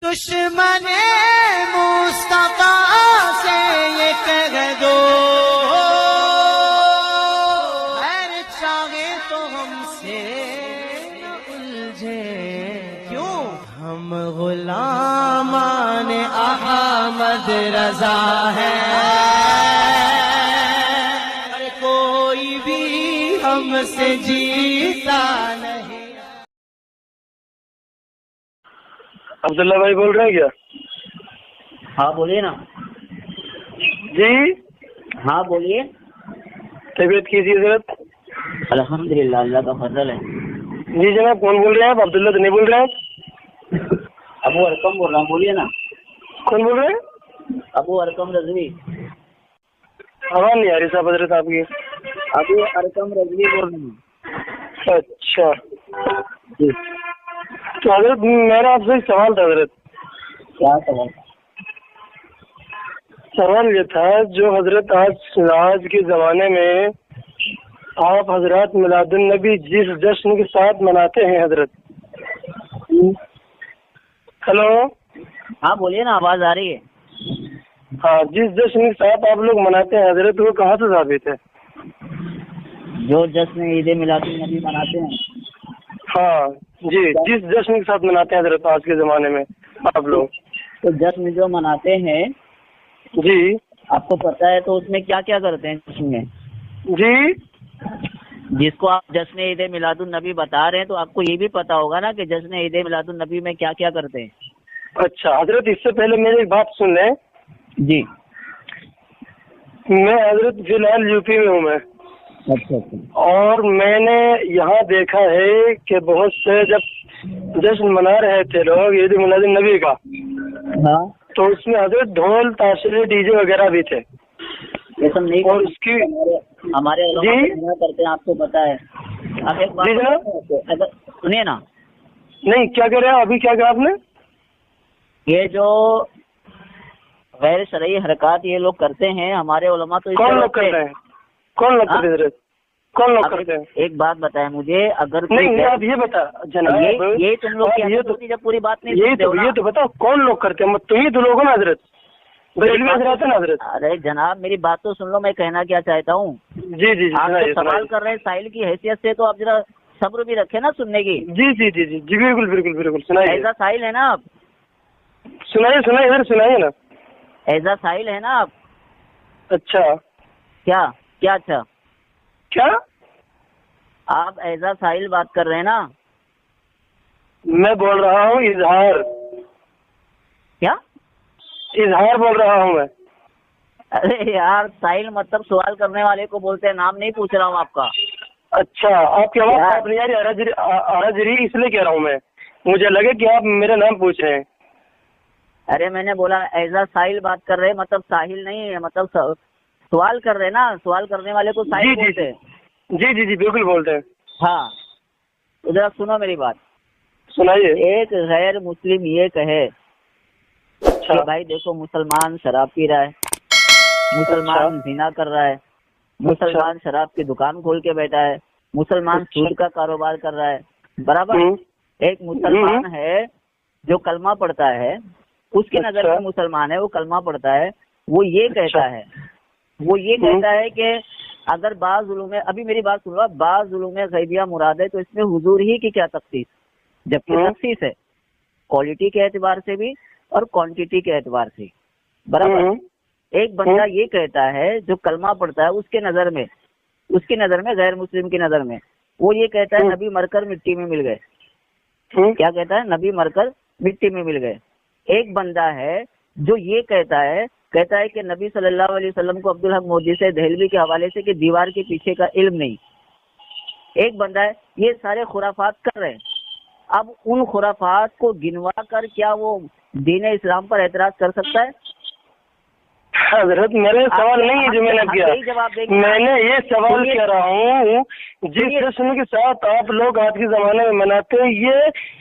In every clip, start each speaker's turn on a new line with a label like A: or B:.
A: دشمن مصطفیٰ سے یہ کہہ دو خیر چاہے تو ہم سے نہ الجھے، کیوں ہم غلامان احمد رضا ہیں، اور کوئی بھی ہم سے جیتا نہیں۔
B: عبداللہ بھائی بول رہے ہیں کیا؟
C: ہاں بولیے نا۔
B: جی
C: ہاں بولیے۔
B: طبیعت کیسی ہے حضرت؟
C: الحمدللہ، اللہ کا فضل ہے۔
B: جی جناب، کون بول رہے ہیں آپ؟ عبداللہ تو نہیں بول رہے ہیں؟
C: ابو ارقم بول رہا ہوں، بولیے نا۔
B: کون بول رہے ہیں؟
C: ابو ارقم رضوی۔
B: آواز نہیں آ رہی صاحب حضرت آپ کی۔
C: ابو ارقم رضوی بول رہا ہوں۔
B: اچھا
C: جی،
B: تو حضرت میرا آپ سے ایک سوال تھا حضرت۔
C: کیا سوال؟
B: سوال یہ تھا، جو حضرت آج کے زمانے میں آپ حضرات میلاد النبی جس جشن کے ساتھ مناتے ہیں حضرت، ہلو،
C: ہاں بولیے نا، آواز آ رہی ہے۔
B: ہاں، جس جشن کے ساتھ آپ لوگ مناتے ہیں حضرت، وہ کہاں سے ثابت ہے؟
C: جو جشن عید میلاد النبی مناتے ہیں،
B: ہاں جی، جس جشن کے ساتھ مناتے ہیں حضرت آج کے زمانے میں آپ لوگ،
C: تو جشن جو مناتے ہیں
B: جی
C: آپ کو پتہ ہے تو اس میں کیا کیا کرتے ہیں جشن میں؟
B: جی
C: جس کو آپ جشن عید میلاد النبی بتا رہے ہیں تو آپ کو یہ بھی پتا ہوگا نا کہ جشن عید میلاد النبی میں کیا کیا کرتے ہیں۔
B: اچھا حضرت، اس سے پہلے میری ایک بات سن لیں۔
C: جی،
B: میں حضرت فی الحال یو پی میں ہوں میں،
C: اچھا اچھا،
B: اور میں نے یہاں دیکھا ہے کہ بہت سے جب جشن منا رہے تھے لوگ عید میلاد النبی کا،
C: ہاں
B: تو اس میں حضرت ڈھول تاشے ڈی جے وغیرہ بھی تھے،
C: یہ سب نہیں
B: اور اس کی
C: ہمارے علماء
B: جی
C: منع کرتے ہیں، آپ کو پتا ہے۔ اب ایک بات
B: جی جناب،
C: اگر سنیے نا،
B: نہیں کیا کہہ رہے ہیں ابھی؟ کیا کہا آپ نے؟
C: یہ جو غیر شرعی حرکات یہ لوگ کرتے ہیں، ہمارے علماء تو
B: کون لوگ کرتے ہیں؟ کون لوگ کرتے ہیں حضرت؟ کون لوگ کرتے ہیں؟
C: ایک بات بتائیں مجھے، اگر
B: نہیں آپ یہ بتا جناب،
C: یہ تم لوگ کی عادت ہوتی جب پوری بات نہیں سنتے ہو نا۔
B: یہ تو بتاؤ کون لوگ کرتے ہیں؟ تم ہی تو لوگ ہو نا حضرت، بریلوی حضرات ہیں نا حضرت۔
C: ارے جناب میری بات تو سن لو، میں کہنا کیا چاہتا ہوں۔
B: جی جی
C: آپ جو سوال کر رہے ہیں سائل کی حیثیت سے، تو آپ ذرا صبر بھی رکھے نا سننے کی۔
B: جی جی جی جی جی بالکل بالکل بالکل، سنائیے
C: ایزا سائل ہے نا آپ؟
B: سنائیے سنائیے ادھر سنائیے نا۔
C: ایزا سائل ہے نا آپ؟
B: اچھا
C: کیا کیا؟ اچھا،
B: کیا
C: آپ ایزا سائل بات کر رہے ہیں نا؟
B: میں بول رہا ہوں اظہار،
C: کیا
B: اظہار بول رہا ہوں میں۔
C: ارے یار، سائل مطلب سوال کرنے والے کو بولتے ہیں، نام نہیں پوچھ رہا ہوں آپ کا۔
B: اچھا، آپ کی آواز آپ نہیں آ رہی، آراجری اس لیے کہہ رہا ہوں میں، مجھے لگے کہ آپ میرا نام پوچھ رہے ہیں۔
C: ارے میں نے بولا ایزا سائل بات کر رہے، مطلب ساحل نہیں ہے، مطلب سوال کر رہے نا، سوال کرنے والے کو سائل بولتے ہیں۔
B: جی جی جی بالکل بولتے ہیں۔
C: ہاں، ادھر آپ سنو میری بات۔
B: سنائیے۔
C: ایک غیر مسلم یہ کہے
B: اچھا
C: کہ بھائی دیکھو، مسلمان شراب پی رہا ہے، مسلمان زنا کر رہا ہے، مسلمان شراب کی دکان کھول کے بیٹھا ہے، مسلمان سود کا کاروبار کر رہا ہے، برابر۔ ایک مسلمان ہے جو کلمہ پڑھتا ہے، اس کی نظر میں مسلمان ہے، وہ کلمہ پڑھتا ہے، وہ یہ کہتا ہے کہ اگر بعض علوم، ابھی میری بات سن لو، بعض علوم غیبیہ مراد ہے تو اس میں حضور ہی کی کیا تخصیص، جبکہ تخصیص ہے کوالٹی کے اعتبار سے بھی اور کوانٹٹی کے اعتبار سے، برابر۔ ایک بندہ یہ کہتا ہے جو کلمہ پڑھتا ہے، اس کی نظر میں غیر مسلم کی نظر میں وہ یہ کہتا ہے نبی مر کر مٹی میں مل گئے۔ کیا کہتا ہے؟ نبی مر کر مٹی میں مل گئے۔ ایک بندہ ہے جو یہ کہتا ہے کہ نبی صلی اللہ علیہ وسلم کو عبدالحق مودی سے دہلوی کے حوالے سے کہ دیوار کے پیچھے کا علم نہیں۔ ایک بندہ ہے، یہ سارے خرافات کر رہے ہیں۔ اب ان خرافات کو گنوا کر کیا وہ دین اسلام پر اعتراض کر سکتا ہے؟
B: حضرت میرے سوال نہیں ہے جو میں نے کیا، میں نے یہ سوال کر رہا ہوں، جس جشن کے ساتھ آپ لوگ آج کے زمانے میں مناتے ہیں، یہ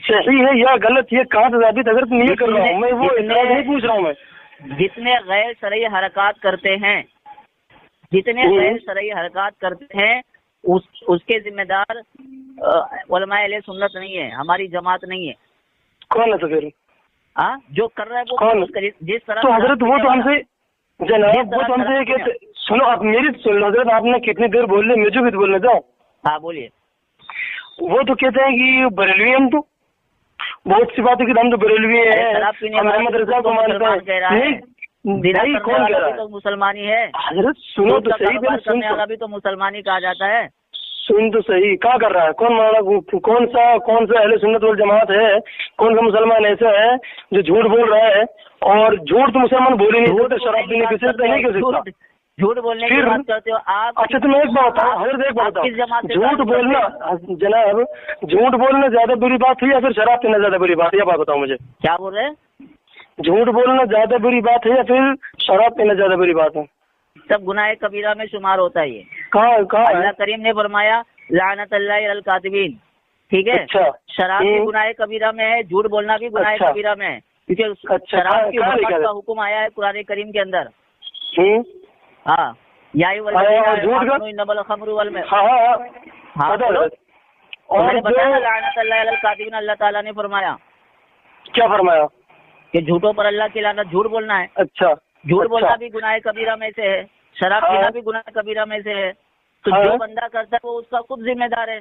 B: صحیح ہے یا غلط، یہ کہاں سے ثابت؟ حضرت میں یہ کر رہا ہوں، میں وہ اعتراض نہیں پوچھ رہا ہوں۔ میں
C: جتنے غیر شرعی حرکات کرتے ہیں، اس کے ذمہ دار علماء اہل سنت نہیں ہے، ہماری جماعت نہیں ہے۔
B: کون ہے تو پھر؟
C: हाँ, जो कर रहा है वो
B: कौन?
C: जिस तरह
B: तो हजरत वो तो हमसे जनाब वो तो हमसे कहते, सुनो आप मेरी सुन लो हजरत, आपने कितनी देर बोल रहे, मुझे भी तो बोलना चाहो।
C: हाँ बोलिए।
B: वो तो कहते हैं कि बरेलवी हम तो बहुत सी बात है कि हम तो बरेलवी हैं,
C: शराब पीने
B: हम
C: वाला
B: अहमद रजा को मानते
C: मुसलमान कह रहा है,
B: हैं।
C: जिना
B: नहीं
C: करने
B: कौन कह
C: वाला
B: रहा
C: भी
B: है?
C: तो मुसलमान ही है,
B: हजरत सुनो
C: दूध
B: तो
C: का
B: सही,
C: कारोबार
B: पहले सुन
C: करने वाला भी तो मुसलमान ही कहा जाता है।
B: सुन तो सही, क्या कर रहा है? कौन माना, कौन सा अहले सुन्नत वल जमात है, कौन सा मुसलमान ऐसा है जो झूठ बोल रहा है? और झूठ तो मुसलमान बोल ही नहीं सकते, शराब पीने किसी से नहीं कर सकता।
C: झूठ बोलने की
B: फिर
C: बात करते हो आप।
B: अच्छा तो मैं एक बात बताऊँ हजरत, एक बात
C: आप किस जमात
B: बताऊँ,
C: से
B: झूठ
C: ताल्लुक
B: बोलना जनाब, झूठ बोलना ज्यादा बुरी बात है या फिर शराब पीना ज्यादा बुरी बात है? या बात बताओ मुझे,
C: क्या बोल रहे हैं?
B: झूठ बोलना ज्यादा बुरी बात है या फिर शराब पीना ज्यादा बुरी बात है?
C: सब गुनाह कबीरा में शुमार होता है ये।
B: कहाँ
C: अल्लाह
B: है?
C: करीम ने फरमाया लानतुल्लाहि अलल कातिबीन, ठीक है।
B: अच्छा।
C: शराब भी गुनाह कबीरा में है, झूठ बोलना भी गुनाह
B: अच्छा।
C: कबीरा में है, क्योंकि
B: अच्छा,
C: शराब की
B: कहाँ लिखा
C: हुर्मत
B: है?
C: का हुक्म आया है कुरान करीम के अंदर।
B: हम्म,
C: हाँ,
B: और झूठ का?
C: इन्नमल खम्रु वल मै।
B: हाँ हाँ
C: हाँ,
B: पता है।
C: बोलो।
B: और
C: मैंने बताया ना
B: जो
C: लानतुल्लाहि अलल कातिबीन, अल्लाह ताला ने फरमाया
B: क्या फरमाया?
C: कि झूठों पर अल्लाह की लानत, झूठ बोलना है।
B: अच्छा,
C: झूठ
B: अच्छा।
C: बोलना भी गुनाह कबीरा में से है, शराब
B: हाँ।
C: पीना भी गुनाह कबीरा में से है। तो
B: हाँ।
C: जो बंदा करता है वो उसका खुद जिम्मेदार है।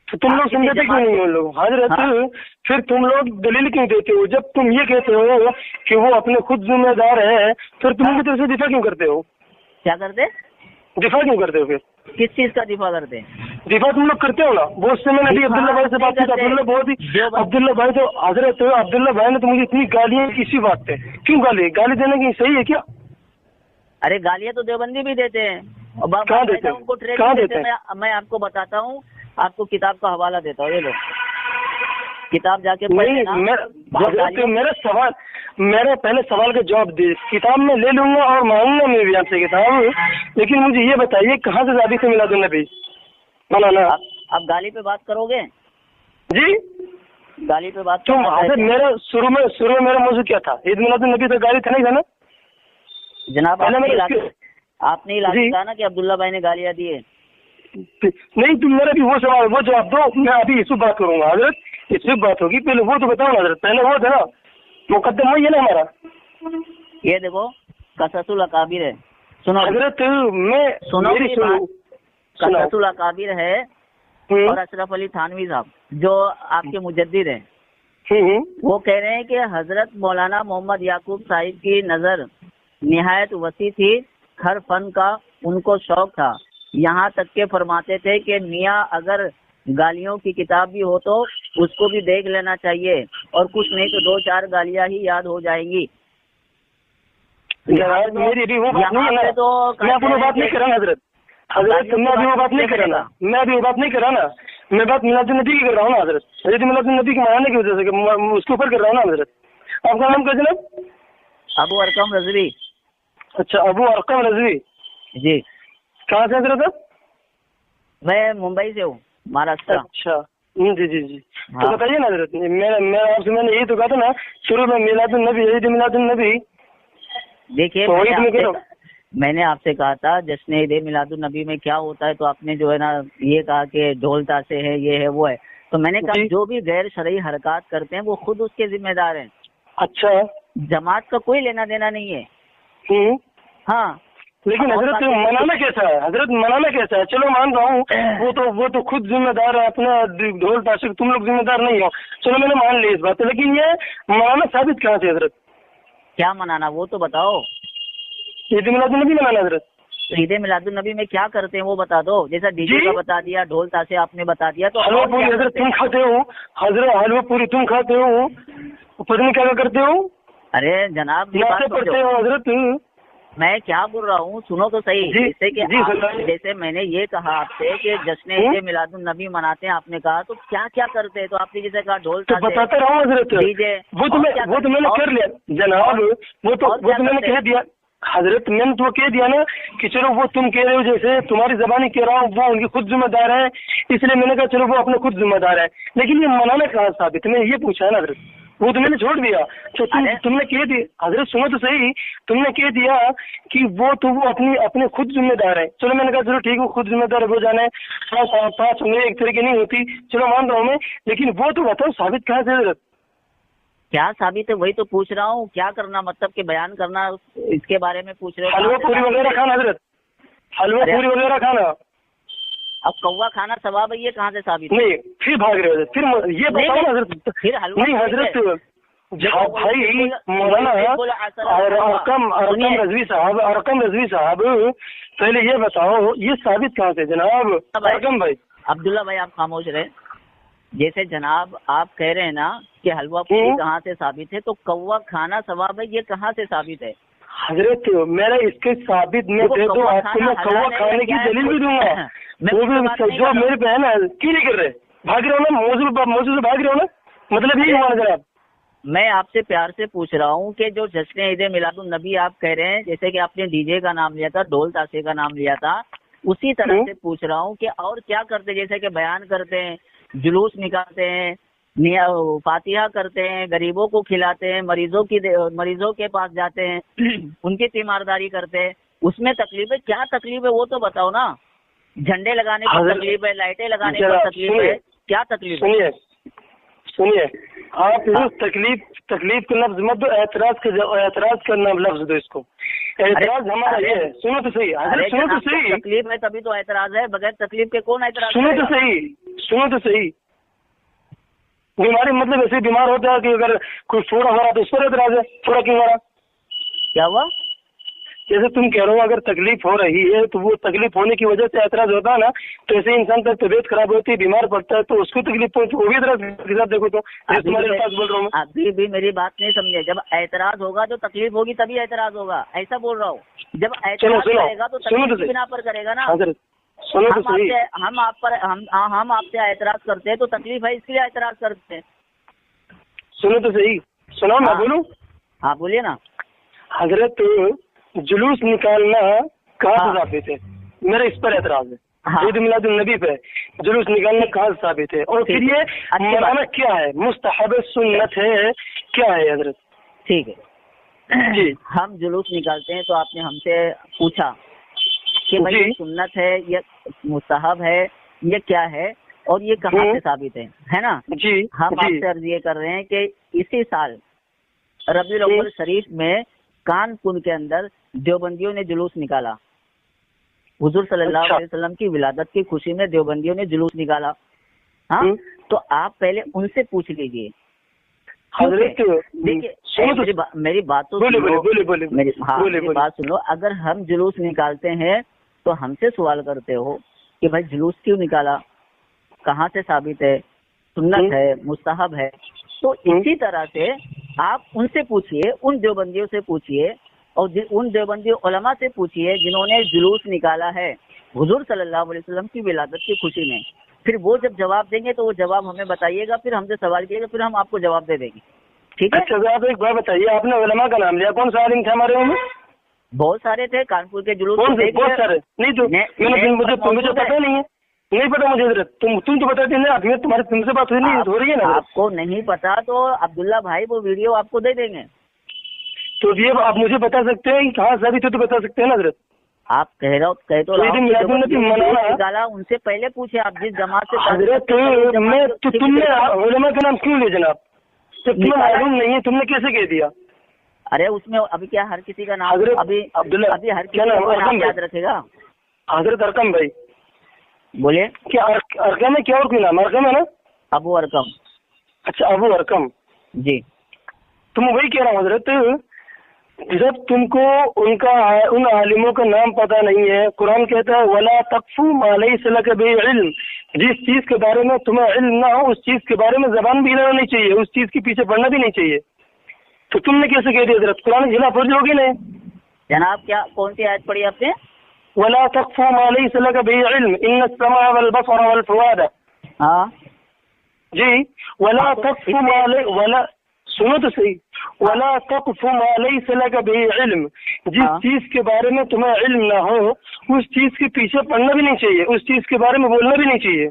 B: तो तुम लोग समझते क्यों नहीं हो लोग हजरत?
C: हाँ।
B: फिर तुम लोग दलील क्यों देते हो? जब तुम ये कहते हो कि वो अपने खुद जिम्मेदार है, फिर तुम उनकी तरफ से दिफा क्यों करते हो?
C: क्या करते?
B: दिफा क्यों करते हो फिर?
C: किस चीज का दिफा करते?
B: दिफा तुम लोग करते हो ना। बहुत से मैंने अभी अब्दुल्ला भाई से बात की, अब्दुल्ला बहुत ही अब्दुल्ला भाई तो हजरत अब्दुल्ला भाई ने तो मुझे इतनी गालियां इसी बात पे। क्यों गाली देने की सही है क्या?
C: अरे गालियां तो देवबंदी भी देते हैं, और
B: कहाँ देते हैं?
C: उनको
B: कहाँ
C: ट्रेनिंग
B: देते
C: देते हैं। मैं आपको बताता हूँ, आपको किताब का हवाला देता हूँ, ये लो किताब जाके पढ़
B: नहीं,
C: लेना।
B: मेरा सवाल, मेरा पहले सवाल का जवाब दे। किताब में ले लूंगा और मांगूंगा मैं भी आपसे किताब, लेकिन मुझे ये बताइए कहाँ से शादी से मिलादुन नबी मौलाना?
C: आप गाली पे बात करोगे?
B: जी
C: गाली पे बात
B: तुम मेरा शुरू में मेरा मौजूद क्या था? ईद मिलादुन नबी तो गाली था नहीं था ना
C: जनाब? आपने ही
B: जी।
C: कहा ना कि अब्दुल्ला भाई ने गालियां दी है।
B: नहीं, तुम मेरा भी वो सवाल वो जवाब दो। मैं अभी इस पर बात करूंगा हजरत, इस पर बात होगी। पहले वो तो बताओ ना हजरत, पहले वो था ना मुकद्दम वही है ना हमारा।
C: ये देखो कससुल अकाबिर है, सुनो
B: हजरत मैं
C: सुनो
B: मेरी
C: मेरी
B: सुनो
C: बात। कससुल अकाबिर है और अशरफ अली थानवी साहब जो आपके मुजद्दिद हैं, वो कह रहे हैं कि हजरत मौलाना मोहम्मद याकूब साहिब की नजर निहायत वसी थी, हर फन का उनको शौक था। यहाँ तक के फरमाते थे कि मियाँ अगर गालियों की किताब भी हो तो उसको भी देख लेना चाहिए, और कुछ नहीं तो 2-4 गालियां ही याद हो जाएंगी।
B: मेरी भी वो बात नहीं है ना,
C: तो
B: मैं अपनी बात नहीं कर रहा हजरत। हजरत मैं अभी वो बात नहीं कर रहा ना, मैं अभी वो बात नहीं कर रहा ना, मैं बात मिलादुन नबी की कर रहा हूँ ना हजरत। हजरत मिलादुन नबी के मनाने की वजह से उसके ऊपर कर रहा हूँ ना हजरत। आपका नाम क्या जनाब?
C: अबू अरकम रजवी।
B: अच्छा, अबू अरकम रजवी
C: जी।
B: कहाँ से हजरत आप?
C: मैं मुंबई से हूँ, महाराष्ट्र।
B: अच्छा जी जी जी।
C: हाँ।
B: तो बताइए ना हजरत, मैं आपसे मैंने यही तो कहा था ना शुरू में मिलादुन नबी, ईद मिलादुन नबी।
C: देखिए
B: तो
C: मैंने आपसे कहा था जश्न ईद मिलादुन नबी में क्या होता है, तो आपने जो है ना ये कहा कि ढोल ताशे है, ये है वो है। तो मैंने कहा जो भी गैर शरई हरकत करते हैं वो खुद उसके जिम्मेदार हैं।
B: अच्छा,
C: जमात का कोई लेना देना नहीं है। हाँ,
B: लेकिन हजरत मनाना कैसा है? हजरत मनाना कैसा है? चलो मान रहा हूँ वो तो खुद जिम्मेदार है अपना ढोल ताशे, तुम लोग जिम्मेदार नहीं हो, चलो मैंने मान ली इस बात, लेकिन ये मनाना साबित कहाँ से हजरत?
C: क्या मनाना वो तो बताओ।
B: ईद मिलादुन नबी मनाना हजरत?
C: ईद मिलादुन नबी में क्या करते हैं वो बता दो। जैसा डीजे का बता दिया, ढोल ताशे आपने बता दिया, तो
B: हलवा पूरी हजरत तुम खाते हो? हजरत हलवा पूरी तुम खाते हो? पता नहीं क्या करते हो?
C: अरे जनाब
B: पढ़ते हो हजरत?
C: मैं क्या बोल रहा हूँ, सुनो तो सही। जैसे कि जैसे मैंने ये कहा आपसे कि जश्न ईद मिलादुन नबी मनाते हैं, आपने कहा तो क्या क्या करते हैं, तो आपने जैसे कहा ढोल ताशे,
B: बताते रहो हजरत।
C: डीजे,
B: वो तो मैंने कर लिया जनाब, वो तो मैंने कह दिया हजरत। मैंने तो कह दिया ना कि चलो वो तुम कह रहे हो, जैसे तुम्हारी जबानी कह रहा हूँ, वो उनकी खुद जिम्मेदार है, इसलिए मैंने कहा चलो वो अपने खुद जिम्मेदार है। लेकिन ये मनाना कहाँ साबित? मैंने ये पूछा है ना हजरत, वो तो मैंने छोड़ दिया। तो तुमने कह दिया हजरत, सुनो तो सही, तुमने कह दिया कि वो अपने खुद जिम्मेदार है। चलो मैंने कहा चलो ठीक है, खुद जिम्मेदार हो जाना है, 5 उंगली एक तरह की नहीं होती, चलो मान रहा हूँ मैं, लेकिन वो तो बताओ साबित कहाँ से हजरत?
C: क्या साबित है वही तो पूछ रहा हूँ, क्या करना मतलब कि बयान करना इसके बारे में पूछ रहे हो।
B: हलवा पूरी वगैरह खाना हजरत, हलवा पूरी वगैरह खाना।
C: अब कौवा खाना सवाब है, ये कहाँ से साबित है?
B: नहीं फिर भाग रहे हो, फिर ये बताओ ना हजरत।
C: फिर हलवा
B: नहीं हजरत भाई मौलाना और अरकम रजवी साहब पहले ये बताओ ये साबित कहाँ से जनाब अरकम भाई?
C: अब्दुल्ला भाई आप खामोश रहे। जैसे जनाब आप कह रहे हैं ना कि हलवा पूरी कहाँ से साबित है, तो कौवा खाना सवाब है ये कहाँ से साबित है?
B: हजरत मेरा इसके साबित में दे दो, आपको मैं कौवा खाने की दलील भी दूंगा। वो भी जो मेरे बहन है क्यों नहीं कर रहे, भाग रहे हो ना, मौजूद से भाग रहे हो ना, मतलब यही हुआ जनाब।
C: मैं आपसे प्यार से पूछ रहा हूँ कि जो जश्न ईद मिलादुन नबी आप कह रहे हैं, जैसे कि आपने डीजे का नाम लिया था, ढोल ताशे का नाम लिया था, उसी तरह से पूछ रहा हूँ कि और क्या करते, जैसे कि बयान करते हैं, जुलूस निकालते हैं, फातिहा करते हैं, गरीबों को खिलाते हैं, मरीजों के पास जाते हैं, उनकी तीमारदारी करते हैं, उसमें तकलीफ है? क्या तकलीफ है वो तो बताओ ना। झंडे लगाने पर तकलीफ है, लाइटें लगाने पर तकलीफ है, क्या तकलीफ है?
B: सुनिए आप उस तकलीफ का लफ्ज मत दो, एतराज करना लफ्ज दो इसको। एतराज हमारा ये है, सुनो तो सही, सुनो तो सही।
C: तकलीफ है तभी तो एतराज है, बगैर तकलीफ के कौन एतराज?
B: सुनो तो सही। बीमारी मतलब ऐसे बीमार होता है कि अगर कोई फोड़ा हो रहा तो उस पर एतराज है, फोड़ा क्यों हो रहा?
C: क्या हुआ?
B: जैसे तुम कह रहे हो अगर तकलीफ हो रही है तो वो तकलीफ होने की वजह से एतराज होता है ना, तो ऐसे इंसान का तबीयत खराब होती है, बीमार पड़ता है, तो उसको तकलीफ पहुंची, वो भी एतराज के साथ देखो। तो तुम्हारे पास बोल रहा हूँ,
C: अभी भी मेरी बात नहीं समझे। जब एतराज होगा तो तकलीफ होगी, तभी एतराज होगा, ऐसा बोल रहा हूँ। जब एतराज करेगा तो तकलीफ की बिना पर करेगा ना। हम आपसे एतराज करते हैं तो तकलीफ है, इसके लिए एतराज करते हैं।
B: सुनो तो सही, सुनो मैं बोलूं?
C: हाँ बोलिए ना।
B: हजरत जुलूस निकालना कहाँ से साबित है? मेरा इस पर एतराज है। ईद मिलादुन नबी पे जुलूस निकालना कहाँ से साबित है? और फिर ये मौलाना क्या है, मुस्तहब सुन्नत है, क्या है हजरत?
C: ठीक है जी, हम जुलूस निकालते हैं तो आपने हमसे पूछा कि भाई ये सुन्नत है, ये मुस्तहब है, ये क्या है और ये कहाँ से साबित है ना? जी हम आपसे अर्ज ये कर रहे हैं कि इसी साल रबीउल अव्वल शरीफ में कानपुर के अंदर देवबंदियों ने जुलूस निकाला। हुजूर सल्लल्लाहु अलैहि वसल्लम की विलादत की खुशी में देवबंदियों ने जुलूस निकाला। हाँ तो आप पहले उनसे पूछ लीजिए। देखिए मेरी बात तो मेरी बात सुनो। अगर हम जुलूस निकालते हैं तो हमसे सवाल करते हो कि भाई जुलूस क्यों निकाला, कहाँ से साबित है, सुन्नत है, मुस्तहब है, तो इसी तरह से आप उनसे पूछिए, उन देवबंदियों से पूछिए और उन देवबंदी उलमा से पूछिए जिन्होंने जुलूस निकाला है हुजूर सल्लल्लाहु अलैहि वसल्लम की विलादत की खुशी में। फिर वो जब जवाब देंगे तो वो जवाब हमें बताइएगा, फिर हमसे सवाल कीजिएगा, फिर हम आपको जवाब दे देंगे। ठीक है?
B: अच्छा आप एक बात बताइए, आपने उलमा का नाम लिया, कौन सा आलिम थे हमारे में?
C: बहुत सारे थे कानपुर के जुलूस।
B: बहुत सारे नहीं तो मुझे पता नहीं है, नहीं पता मुझे। तुम तो बताते ना, तुम्हारे तुमसे बात हुई नहीं हो रही है ना?
C: आपको नहीं पता तो अब्दुल्ला भाई वो वीडियो आपको दे देंगे।
B: तो ये आप मुझे बता सकते हैं कहाँ साबित है, तो बता सकते हैं ना हजरत? आप
C: कह तो निकाला, उनसे पहले पूछे आप जिस जमात से
B: हजरत। तुमने उलमा का नाम क्यों लिया जनाब? तुम्हें मालूम नहीं है, तुमने कैसे कह दिया?
C: अरे उसमें अभी क्या हर किसी का नाम अभी हर किसी का नाम याद रखेगा?
B: हजरत अरकम भाई
C: बोलिए।
B: क्या अरकम है क्या और कोई नाम? अरकम है ना?
C: अबू अरकम।
B: अच्छा अबू अरकम जी। तुम वही कह रहा हूँ हजरत, जब तुमको उन आलिमों का नाम पता नहीं है, कुरान कहता है वला तक़फ़ू मा लैसा लक बिही इल्म, जिस चीज के बारे में तुम्हें इल्म ना हो उस चीज के बारे में जबान भी हिलाना नहीं चाहिए, उस चीज के पीछे पढ़ना भी नहीं चाहिए। तो तुमने कैसे कह दिया हजरत? कुरान जिला फर्ज होगी नहीं
C: जनाब? क्या कौन सी आयत पढ़ी आपने?
B: वला तक़फ़ू मा लैसा लक बिही इल्म इन्न अस्समा वल बसर वल फुआद।
C: हाँ जी।
B: वला तक़फ़ू वला सुनो तो सही, वला तक़फ़ू मा लैसा लक बिही इल्म, जिस चीज के बारे में तुम्हें इल्म ना हो उस चीज के पीछे पढ़ना भी नहीं चाहिए, उस चीज के बारे में बोलना भी नहीं चाहिए।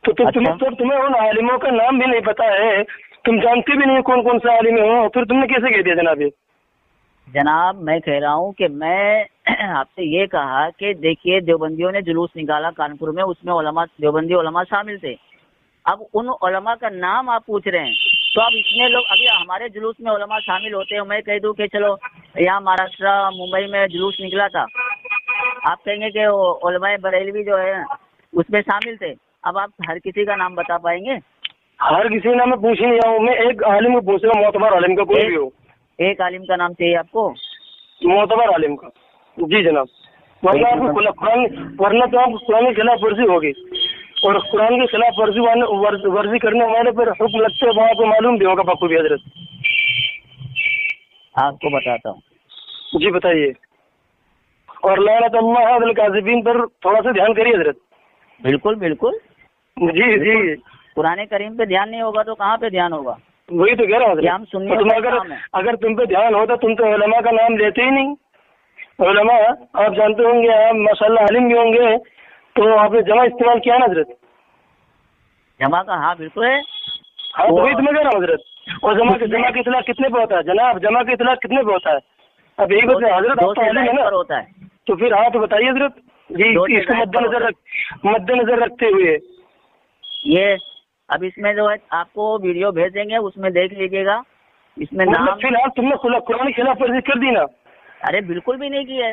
B: तो तुम्हें उन आलिमों का नाम भी नहीं पता है, तुम जानते भी नहीं कौन कौन से आलिम हो, फिर तुमने कैसे कह दिया जनाब? ये
C: जनाब मैं कह रहा हूँ कि मैं आपसे ये कहा कि देखिए देवबंदियों ने जुलूस निकाला कानपुर में, उसमें उलमा देवबंदी उलमा शामिल थे। अब उन उलमा का नाम आप पूछ रहे हैं तो अब इतने लोग, अभी हमारे जुलूस में उलमा शामिल होते हैं, मैं कह दूं कि चलो यहाँ महाराष्ट्र मुंबई में जुलूस निकला था, आप कहेंगे कि उलमा बरेलवी जो है उसमें शामिल थे। अब आप हर किसी का नाम बता पाएंगे?
B: हर किसी का नाम मैं पूछ ही नहीं रहा हूँ, मैं एक आलिम को पूछ रहा हूँ, मोतबर आलिम का, कोई भी हो।
C: एक आलिम का नाम चाहिए आपको?
B: मोतबर आलिम का, जी जनाब। वरना आपको वरना तो आपको कुरान की खिलाफ वर्जी होगी, और कुरान की खिलाफ वर्जी करने वाले पर हुक्म लगते हैं, वहाँ को मालूम भी होगा बापू भी हजरत।
C: आपको बताता हूँ।
B: जी बताइए। और लानत अल्लाह अल काज़िबीन पर थोड़ा सा ध्यान करिए हजरत।
C: बिल्कुल बिल्कुल
B: जी जी।
C: कुरान करीम पे ध्यान नहीं होगा तो कहाँ पे ध्यान होगा?
B: वही तो कह रहा हूँ
C: हम सुन्नी
B: तुम अगर तुम पे ध्यान होता, तुम तो उलमा का नाम लेते ही नहीं। उलमा आप जानते होंगे, आप माशाल्लाह आलिम भी होंगे, तो आपने जमा इस्तेमाल किया ना हजरत?
C: जमा का? हाँ बिल्कुल है।
B: हाँ तो वही तो मैं कह रहा हूँ हजरत। और जमा के इतलाक कितने पे होता है जनाब? जमा के इतलाक कितने पे होता है? अब यही बता हजरत, आप तो आलिम है ना,
C: होता है।
B: तो फिर हाँ तो बताइए हजरत जी, इसको मद्देनजर रखते हुए।
C: ये अब इसमें जो है आपको वीडियो भेज देंगे, उसमें देख लीजिएगा। इसमें नाम
B: फिलहाल तुमने कुरान की खिलाफ वर्जी कर दी ना?
C: अरे बिल्कुल भी नहीं की है।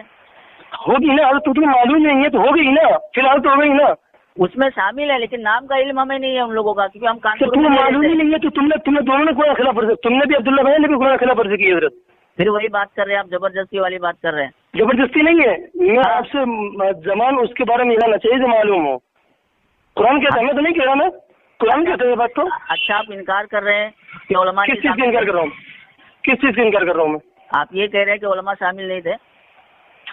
B: होगी ना, तो तुम्हें मालूम नहीं है तो हो गई ना, फिलहाल तो हो गई ना।
C: उसमें शामिल है, लेकिन नाम का इल्म हमें नहीं है उन लोगों का, क्योंकि हम कानपुर
B: तुम्हें मालूम ही नहीं है तो तुमने दोनों ने कुरान खिलाफ वर्जी, तुमने भी अब्दुल्ला भाई ने भी कुरान खिलाफ वर्जी की हजरत।
C: फिर वही बात कर रहे हैं आप, जबरदस्ती वाली बात कर रहे हैं।
B: जबरदस्ती नहीं है, मैं आपसे जमान उसके बारे में कहना चाहिए जो मालूम हो। कुरान कहता है, मैं तो नहीं कह रहा, मैं कुरान कहते हैं बात तो।
C: अच्छा, आप इनकार कर रहे हैं कि उलमा?
B: किस चीज का इनकार कर रहा हूँ? किस चीज का इनकार कर रहा हूँ मैं?
C: आप ये कह रहे हैं कि उलमा शामिल नहीं थे।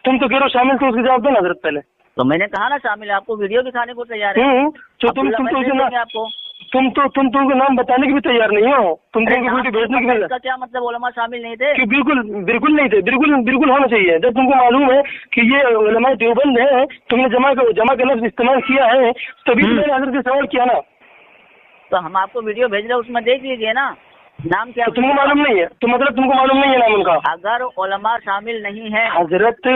B: तुम तो कह रहे हो शामिल, तो उसके जवाब दो ना हजरत पहले।
C: तो मैंने कहा ना शामिल है, आपको वीडियो दिखाने को तैयार है।
B: तो तुम
C: आपको
B: तुमको नाम बताने की भी तैयार नहीं हो, तुम वीडियो भेजने की भी।
C: इसका क्या मतलब उलमा शामिल नहीं थे?
B: कि बिल्कुल नहीं थे, बिल्कुल होना चाहिए। जब तुमको मालूम है कि ये उलमा देवबंद है, तुमने जमा का लफ्ज इस्तेमाल किया है, तभी तो मैंने हजरत से सवाल किया ना।
C: तो हम आपको वीडियो भेज रहे हैं, उसमें देख लीजिए ना नाम क्या।
B: तो तुमको मालूम नहीं है, तो मतलब तुमको मालूम नहीं है नाम उनका?
C: अगर उलमा शामिल नहीं है
B: हजरत,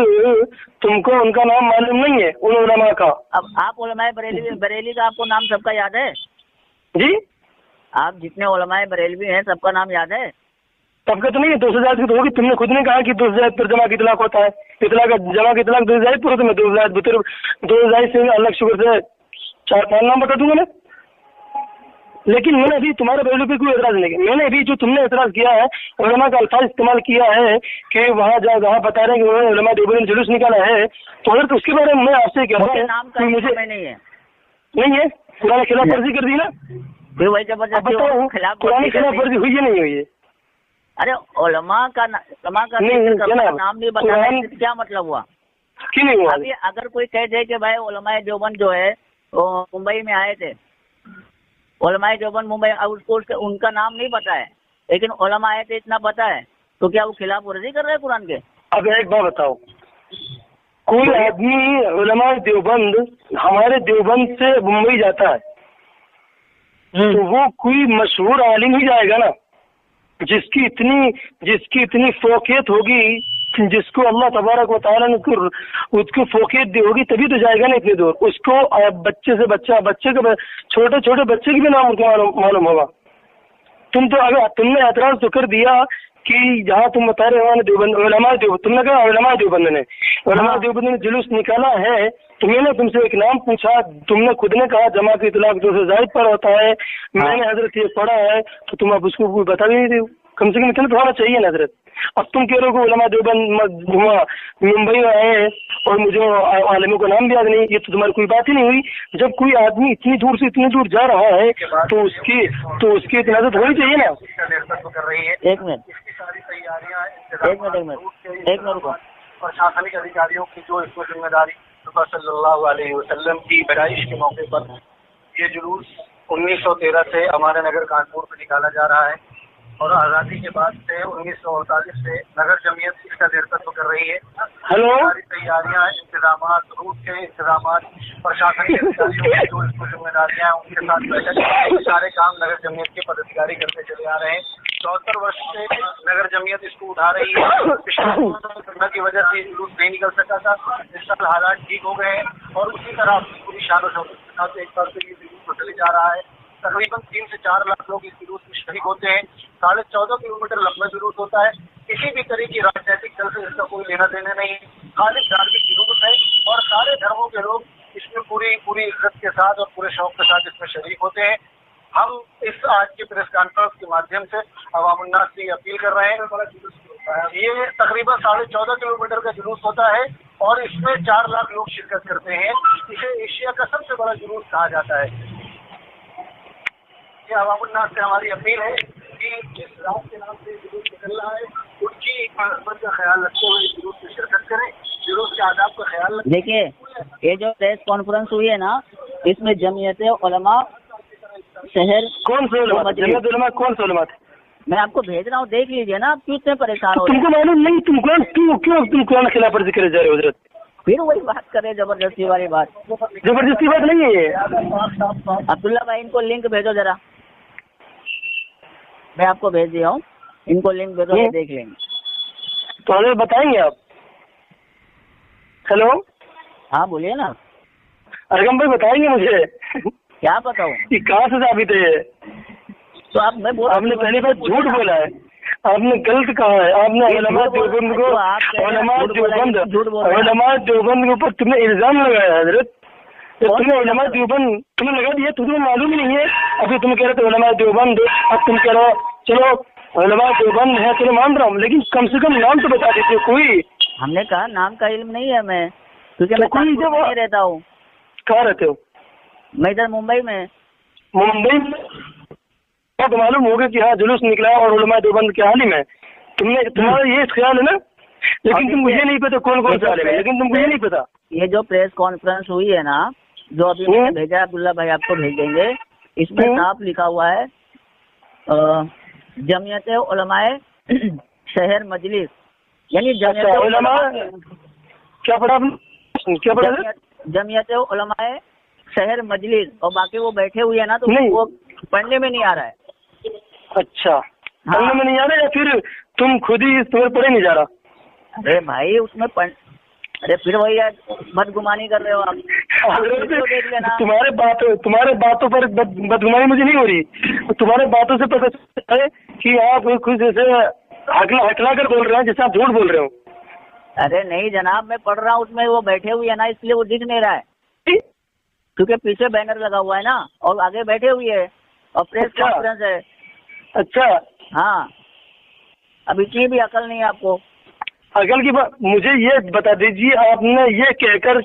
B: तुमको उनका नाम मालूम नहीं है उन उलमा का?
C: अब आप उलमाए बरेली का आपको नाम सबका याद है
B: जी?
C: आप जितने उलमाए बरेलवी हैं सबका नाम याद है?
B: सबका तो नहीं है, 200 जायद की तो होगी। तुमने खुद ने कहा कि 200 जायद पर जमा की इतलाक होता है। जमा की इतलाक 200 जायद पर होता है। 200 जायद से अलग शुगर से 4-5 नाम बता दूंगा मैं। लेकिन मैंने अभी तुम्हारे बरेली पे कोई एतराज नहीं किया। मैंने अभी जो तुमने एतराज किया है, उलमा का अल्फाज इस्तेमाल किया है कि वहाँ बता रहे हैं कि उन्होंने उलमा देवबंद ने जुलूस निकाला है, तो अगर तो उसके बारे में मैं आपसे कह रहा हूँ,
C: नाम का मुझे नहीं है।
B: कुरान की खिलाफ वर्जी कर दी ना,
C: फिर वही जबरदस्ती
B: कुरान की खिलाफ वर्जी हुई है नहीं हुई है?
C: अरे उलमा का नाम नहीं बताना, क्या मतलब हुआ?
B: क्यों नहीं हुआ?
C: अभी अगर कोई कह दे कि भाई उलमाए देवबंद जो है वो मुंबई में आए थे, उलमाए देवबंद मुंबई, उसको उनका नाम नहीं पता है, लेकिन उलमा आए थे इतना पता है, तो क्या वो खिलाफ वर्जी कर रहे हैं कुरान के?
B: अब एक बात बताओ, कोई आदमी उलमा देवबंद हमारे देवबंद से मुंबई जाता है, तो वो कोई मशहूर आलिम ही जाएगा ना, जिसकी इतनी फोकियत होगी, जिसको अल्लाह तबारक व तआला ने उसको फोकियत दी होगी, तभी तो जाएगा ना इतनी दूर। उसको बच्चे से बच्चे के छोटे बच्चे की भी नाम उनको मालूम होगा। तुमने एतराज तो कर दिया कि जहाँ तुम बता रहे हो तुमने कहा उलमा देवबंद ने जुलूस निकाला है, तो मैंने तुमसे एक नाम पूछा, तुमने खुद ने कहा जमा की इतलाक 200 जायद पर होता है। मैंने हजरत ये पढ़ा है, तो तुम अब उसको बता भी नहीं रहे हो। कम से कम इतना तो होना चाहिए ना हजरत। अब तुम कह रहे हो कि उलमा देवबंद मुंबई में आए और मुझे आलिमों का नाम भी याद नहीं, ये तो तुम्हारी कोई बात ही नहीं हुई। जब कोई आदमी इतनी दूर जा रहा है, तो उसकी इतनाजत होनी चाहिए ना।
C: एक मिनट
D: प्रशासनिक अधिकारियों की जो इसको जिम्मेदारी सल्लल्लाहु अलैहि वसल्लम की पैदाइश के मौके पर ये जुलूस 1913 से हमारे नगर कानपुर में निकाला जा रहा है, और आज़ादी के बाद से 1948 से नगर जमीयत इसका नेतृत्व कर रही है। सारी तैयारियां, इंतजाम, रूट के इंतजाम, प्रशासनिक अधिकारियों की जो इसको जिम्मेदारियां हैं उनके साथ बैठक, सारे काम नगर जमीयत के पदाधिकारी करते चले आ रहे हैं। 74 वर्ष से नगर जमीयत इसको उठा रही है। पिछले की वजह से जुलूस नहीं निकल सका था, इस साल हालात ठीक हो गए हैं, और उसी तरह पूरी शान और शौकत के साथ एक बार से ये जुलूस चले जा रहा है। तकरीबन 3 से 4 लाख लोग इस जुलूस में शरीक होते हैं। 14.5 किलोमीटर लंबा जुलूस होता है। किसी भी तरह की राजनीतिक दल से इसका कोई लेना देना नहीं है, खाली धार्मिक जुलूस है और सारे धर्मों के लोग इसमें पूरी इज्जत के साथ और पूरे शौक के साथ इसमें शरीक होते हैं। हम इस आज की प्रेस कॉन्फ्रेंस के माध्यम से अवामुन्नास से अपील कर रहे हैं। ये तकरीबन 14.5 किलोमीटर का जुलूस होता है और इसमें 4 लाख लोग शिरकत करते हैं। इसे एशिया का सबसे बड़ा जुलूस कहा जाता है। ये अवामुन्नास से हमारी अपील है कि जिस रात के नाम से जुलूस निकल रहा है उनकी हिफाजत का ख्याल रखते हुए जुलूस में शिरकत करें, जुलूस के आदाब का ख्याल रखें।
C: देखिए, ये जो प्रेस कॉन्फ्रेंस हुई है ना, इसमें जमीयत उलमा शहर
B: कौन से उलमा? जमीयत उलमा कौन से उलमा थे?
C: मैं आपको भेज रहा हूँ, देख लीजिए ना। आप क्यों इतने परेशान हो रहे
B: तुमको मालूम नहीं? तुम कुरान खिलाफ वर्जी करे जा रहे हो हजरत?
C: फिर वही बात करें, जबरदस्ती वाली बात।
B: जबरदस्ती बात नहीं है ये।
C: अब्दुल्ला भाई, इनको लिंक भेजो जरा, मैं आपको भेज दिया हूँ, इनको लिंक भेजो, ये देख लेंगे।
B: तो हजरत बताएंगे आप? हेलो,
C: हाँ बोलिए ना।
B: अरगम भाई बताएंगे मुझे
C: क्या बताऊँ
B: कि कहाँ से साबित है ये?
C: तो आप, मैं बोल,
B: आपने पहली बार झूठ बोला है, आपने गलत कहा है। आपने उलमा देवबंद को, उलमा देवबंद के ऊपर तुमने इल्जाम लगाया हजरत। तुमने उलमा देवबंद तुम्हें लगा दिया, तुम्हें मालूम ही नहीं है। अभी तुम कह रहे थे उलमा देवबंद, अब तुम कह रहे हो चलो उलमा देवबंद है, चलो मान रहा हूँ, लेकिन कम से कम नाम तो बता दीजिए कोई।
C: हमने कहा नाम का इल्म नहीं है मैं, क्योंकि मैं
B: कोई
C: कानपुर में नहीं रहता हूँ।
B: कहाँ रहते हो?
C: मैं इधर मुंबई में।
B: मुंबई में तो मालूम होगा कि हाँ जुलूस निकला और उलमा देवबंद के आलिम है। तुम्हारा ये ख्याल है ना, लेकिन तुम मुझे नहीं पता कौन कौन सा आलिम है, लेकिन तुमको ये नहीं पता।
C: ये जो प्रेस कॉन्फ्रेंस हुई है ना, जो अभी मैंने भेजा है, अब्दुल्ला भाई आपको भेज देंगे, इसमें साफ लिखा हुआ है जमीयत उलमाए शहर मजलिस, यानी जमीयत उलमा।
B: क्या पढ़ा आपने? क्या पढ़ा?
C: जमीयत उलमाए शहर मजलिस, और बाकी वो बैठे हुए है ना, तो
B: नहीं,
C: वो पढ़ने में नहीं आ रहा है।
B: अच्छा, पढ़ने में नहीं आ रहा, या फिर तुम खुद ही तुम्हें पढ़े नहीं जा रहा?
C: अरे भाई उसमें अरे फिर वही बदगुमानी कर रहे हो आप। देख लेना,
B: तुम्हारे बातों पर बदगुमानी मुझे नहीं हो रही। तुम्हारे बातों से पता चलता है कि आप खुद जैसे हकला कर बोल रहे हैं, जैसे आप झूठ बोल रहे हो।
C: अरे नहीं जनाब, मैं पढ़ रहा हूँ, उसमें वो बैठे हुए है ना, इसलिए वो दिख नहीं रहा है, क्योंकि पीछे बैनर लगा हुआ है ना, और आगे बैठे हुए है और प्रेस कॉन्फ्रेंस है।
B: अच्छा,
C: हाँ, अब इतनी भी अकल नहीं है आपको।
B: अकल की बात मुझे ये बता दीजिए, आपने ये कहकर